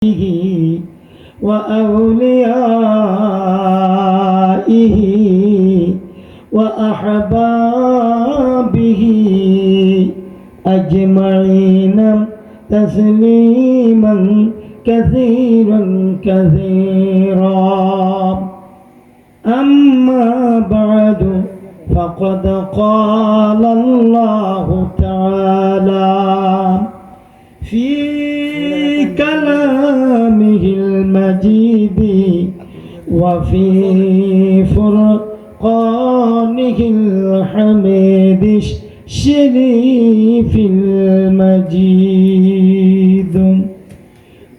وأوليائه وأحبابه أجمعين تسليما كثيرا كثيرا. أما بعد فقد قال الله تعالى في كلامه المجيد وفي فرقانه الحميد الشريف المجيد.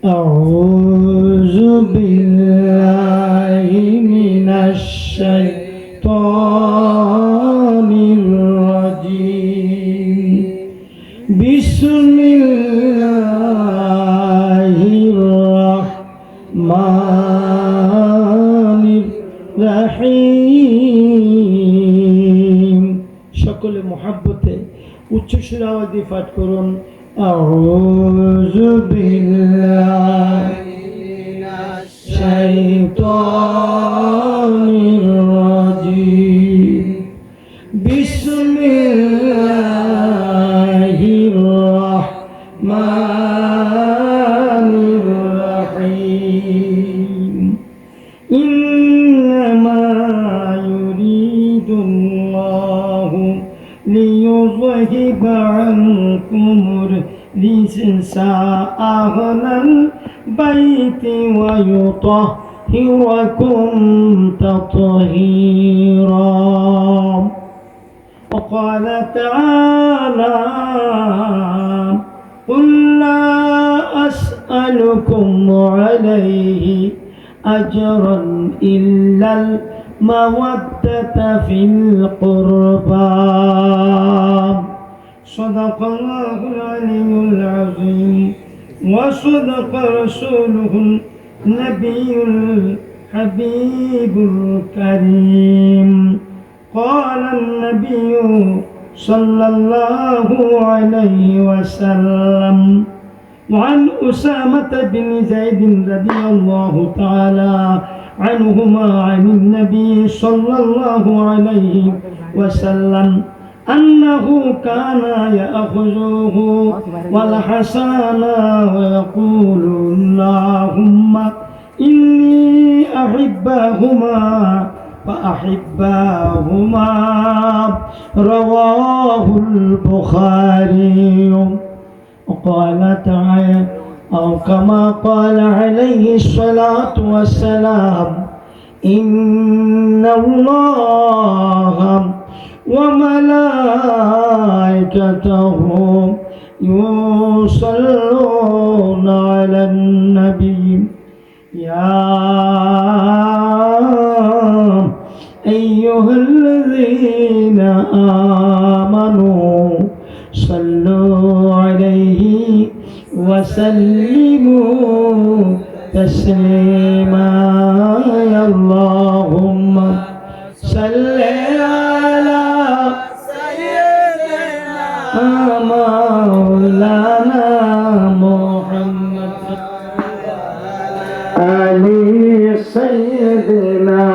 أعوذ بالله من الشيطان الرجيم. بسم الله الرحمن الرحيم. সকলে মহব্বতে উচ্চ সুরে আওয়াজে পাঠ করুন। আউযু বিল্লাহি মিনাশ শাইতানির রাজীম। বিসমিল্লাহির রাহমানির রাহিম। ইন্নামা ইউরিদুল্লাহু লিইয়ুযহিবা আনকুমুর রিজসা আহলাল বাইতি ওয়া يطهركم تطهيرا. وقال تعالى قل لا أسألكم عليه أجرا إلا المودة في القربى. صدق الله العلي العظيم وصدق رسوله النبي الحبيب الكريم. قال النبي صلى الله عليه وسلم وعن أسامة بن زيد رضي الله تعالى عنهما عن النبي صلى الله عليه وسلم أنه كان يأخذه والحسن ويقول اللهم إني أحبهما فأحبهما. رواه البخاري. وقال تعالى أو كما قال عليه الصلاة والسلام إن الله وملائكته يصلون على النبي يا أيها الذين آمنوا صلوا عليه وسلموا تسليما. اللهم صل على سيدنا مولانا محمد علي سيدنا.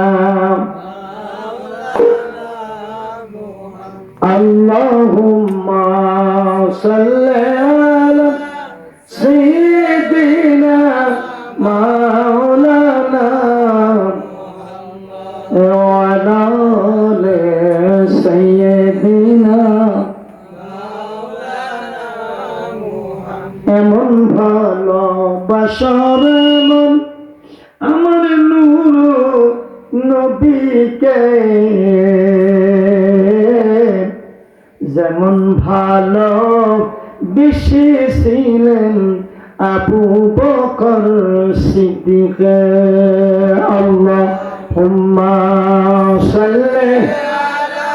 اللهم صل على سيدنا مولانا وعلى آل سيدنا এমন ভালোবাসার মন আমার নূর নবীকে যেমন ভালো বেসেছিলেন আবু বকর সিদ্দিক। আল্লাহুম্মা সাল্লি আলা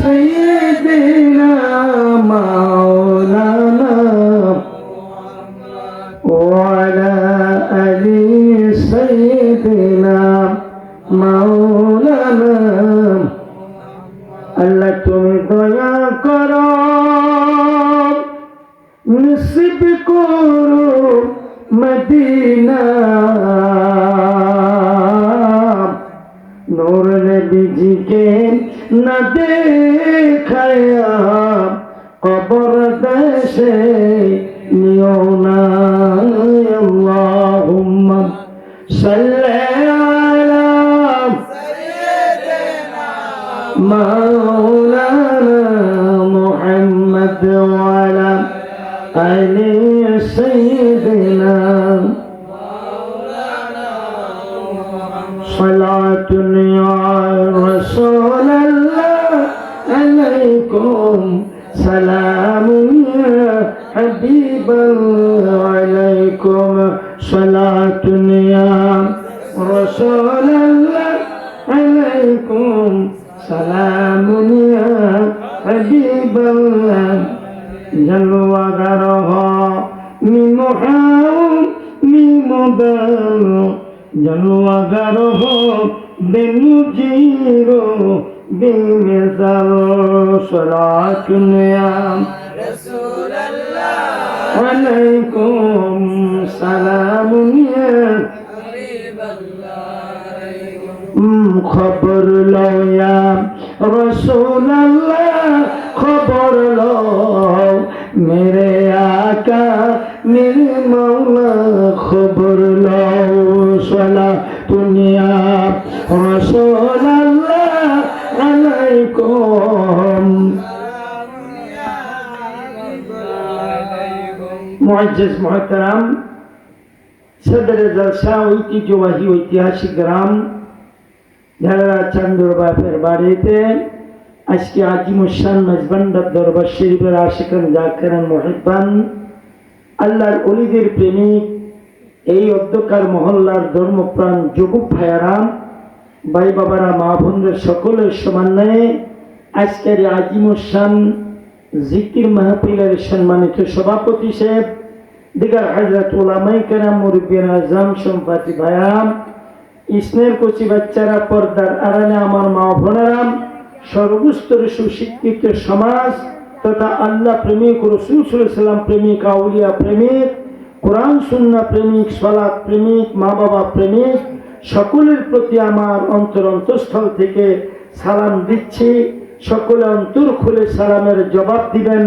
সাইয়্যিদিনা মাওলানা ওয়া আলা আলি সাইয়্যিদিনা মাওলানা। আল্লাহ তুমি দয়া করো নসিব করো মদিনা बिना नूर नबी जी के न देखया कब्र देशे नियो ना अल्लाहुम्मा सल्ले अला मौलाना मुहम्मद वाला आले सय्यदना सलातुन या रसूल अल्लाह अलैकुम सलामुन या हबीब अलैकुम सलातुन या रसूल अल्लाह अलैकुम सलामुन या हबीब जलवागर हो मिमुदान जलवागर हो बेनुजीरो बेमिसाल सलातुन या रसूल अल्लाह अलैकुम सलामुन या हबीब अल्लाह खबर लो या रसूल अल्लाह खबर लो मेरे आका मेरे मौला खबर लो सलातुन या रसूल अल्लाह अलैकुम मुअज्जज़ मोहतरम सदर जलसा ঐতিহ্যবাহী ঐতিহাসিক গ্রাম ঝাড়া চান্দুর বাপের বাড়িতে আজকে আজিমুসান মেজবান্ডার দরবার শরীফের আশিকান জাকিরান মুহিব্বান আল্লাহর ওলিদের প্রেমিক এই অধ্যকার মহল্লার ধর্মপ্রাণ যুবক ভাইয়ারাম ভাই বাবারা মা বোনদের সকলের সমন্বয়ে আজকের আজিমুসান জিকির মাহফিলের সম্মানিত সভাপতি সাহেব দিগার হযরত উলামায়ে কেরাম মুরব্বিয়ান আজম সম্পাতি ভাইয়ারাম স্নেহের কচি বাচ্চারা পর্দার আড়ালে আমার মা বোনেরাম সর্বস্তরে সুশিক্ষিত সমাজ তথা আল্লাহ প্রেমিক রাসূল সাল্লাল্লাহু আলাইহি ওয়াসাল্লাম প্রেমিক আউলিয়া প্রেমিক কোরআন সুন্নাহ প্রেমিক সালাত প্রেমিক মা বাবা প্রেমিক সকলের প্রতি আমার অন্তরস্থল থেকে সালাম দিচ্ছি সকলে অন্তর খুলে সালামের জবাব দিবেন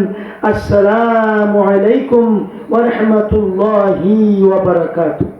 আসসালামু আলাইকুম ওয়া রাহমাতুল্লাহি ওয়া বারাকাতুহু।